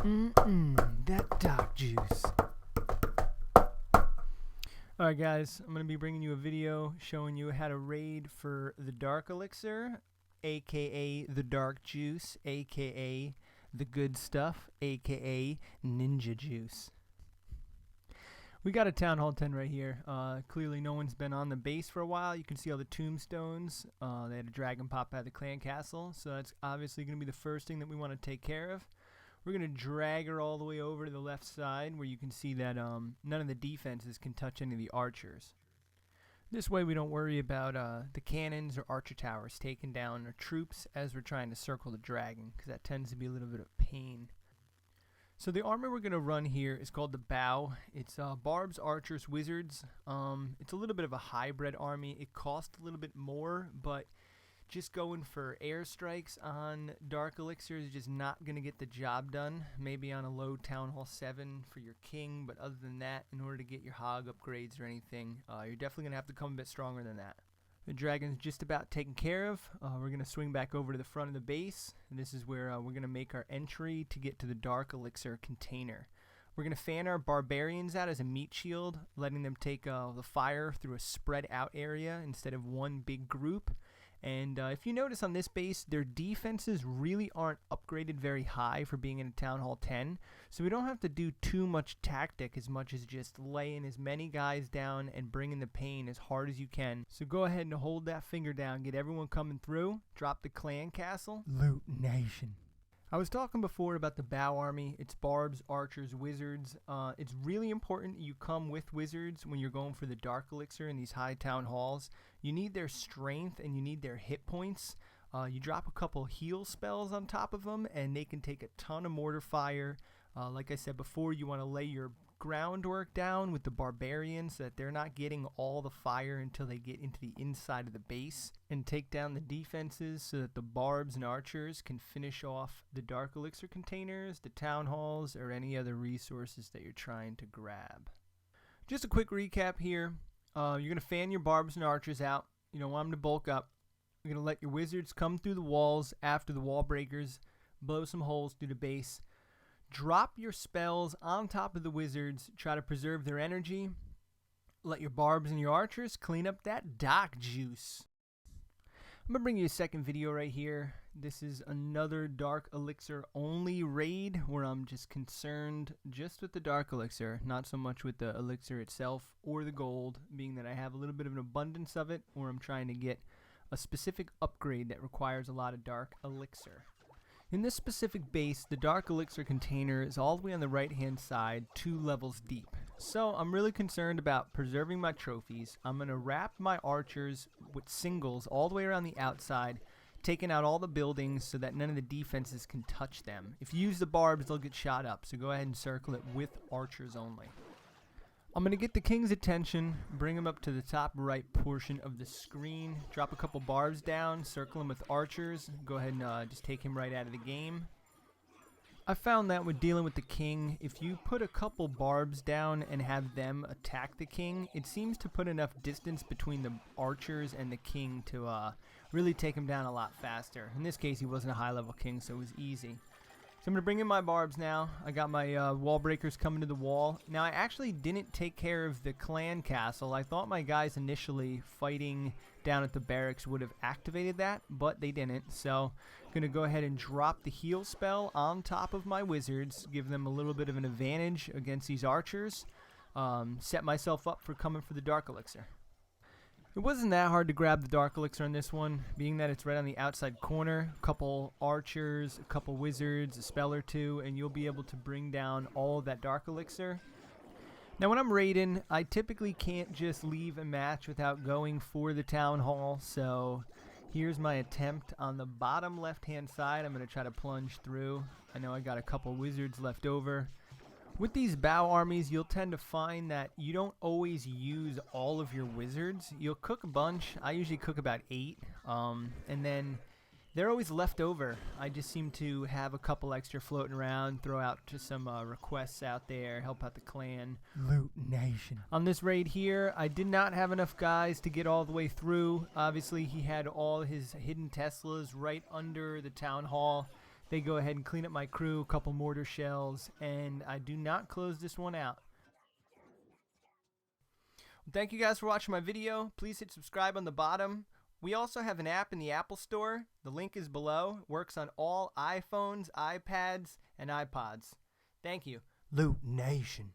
That dark juice. Alright guys, I'm going to be bringing you a video showing you how to raid for the dark elixir, aka the dark juice, aka the good stuff, aka ninja juice. We got a Town Hall 10 right here. Clearly no one's been on the base for a while. You can see all the tombstones. They had a dragon pop out of the clan castle, so that's obviously going to be the first thing that we want to take care of. We're going to drag her all the way over to the left side where you can see that none of the defenses can touch any of the archers. This way we don't worry about the cannons or archer towers taking down our troops as we're trying to circle the dragon, because that tends to be a little bit of pain. So the armor we're going to run here is called the B.A.W. It's Barbs, Archers, Wizards. It's a little bit of a hybrid army. It costs a little bit more, but just going for airstrikes on Dark Elixir is just not going to get the job done. Maybe on a low Town Hall 7 for your king, but other than that, in order to get your hog upgrades or anything, you're definitely going to have to come a bit stronger than that. The dragon's just about taken care of. We're going to swing back over to the front of the base, and this is where we're going to make our entry to get to the Dark Elixir container. We're going to fan our barbarians out as a meat shield, letting them take the fire through a spread out area instead of one big group. And if you notice on this base, their defenses really aren't upgraded very high for being in a Town Hall 10. So we don't have to do too much tactic as much as just laying as many guys down and bringing the pain as hard as you can. So go ahead and hold that finger down. Get everyone coming through. Drop the clan castle. Loot Nation. I was talking before about the B.A.W. army. It's Barbs, Archers, Wizards. It's really important you come with Wizards when you're going for the Dark Elixir in these high Town Halls. You need their strength and you need their hit points. You drop a couple heal spells on top of them and they can take a ton of mortar fire. Like I said before, you want to lay your groundwork down with the barbarians so that they're not getting all the fire until they get into the inside of the base, and take down the defenses so that the barbs and archers can finish off the Dark Elixir containers, the town halls, or any other resources that you're trying to grab. Just a quick recap here. You're going to fan your barbs and archers out. You don't want them to bulk up. You're going to let your wizards come through the walls after the wall breakers, blow some holes through the base. Drop your spells on top of the wizards, try to preserve their energy. Let your barbs and your archers clean up that dark juice. I'm going to bring you a second video right here. This is another Dark Elixir only raid where I'm just concerned just with the Dark Elixir, not so much with the elixir itself or the gold, being that I have a little bit of an abundance of it, or I'm trying to get a specific upgrade that requires a lot of Dark Elixir. In this specific base, the Dark Elixir container is all the way on the right hand side, 2 levels deep. So I'm really concerned about preserving my trophies. I'm going to wrap my archers with singles all the way around the outside, taking out all the buildings so that none of the defenses can touch them. If you use the barbs, they'll get shot up, so go ahead and circle it with archers only. I'm going to get the king's attention, bring him up to the top right portion of the screen, drop a couple barbs down, circle him with archers, go ahead and just take him right out of the game. I found that with dealing with the king, if you put a couple barbs down and have them attack the king, it seems to put enough distance between the archers and the king to really take him down a lot faster. In this case, he wasn't a high level king, so it was easy. So I'm going to bring in my barbs now. I got my wall breakers coming to the wall. Now, I actually didn't take care of the clan castle. I thought my guys initially fighting down at the barracks would have activated that, but they didn't. So I'm going to go ahead and drop the heal spell on top of my wizards, give them a little bit of an advantage against these archers, set myself up for coming for the Dark Elixir. It wasn't that hard to grab the Dark Elixir on this one, being that it's right on the outside corner. A couple archers, a couple wizards, a spell or two, and you'll be able to bring down all of that Dark Elixir. Now when I'm raiding, I typically can't just leave a match without going for the Town Hall, so here's my attempt. On the bottom left hand side, I'm going to try to plunge through. I know I got a couple wizards left over. With these B.A.W. armies, you'll tend to find that you don't always use all of your wizards. You'll cook a bunch. I usually cook about 8, and then they're always left over. I just seem to have a couple extra floating around, throw out just some requests out there, help out the clan. Loot Nation. On this raid here, I did not have enough guys to get all the way through. Obviously, he had all his hidden Teslas right under the town hall. They go ahead and clean up my crew, a couple mortar shells, and I do not close this one out. Thank you guys for watching my video. Please hit subscribe on the bottom. We also have an app in the Apple Store. The link is below. It works on all iPhones, iPads, and iPods. Thank you. Loot Nation.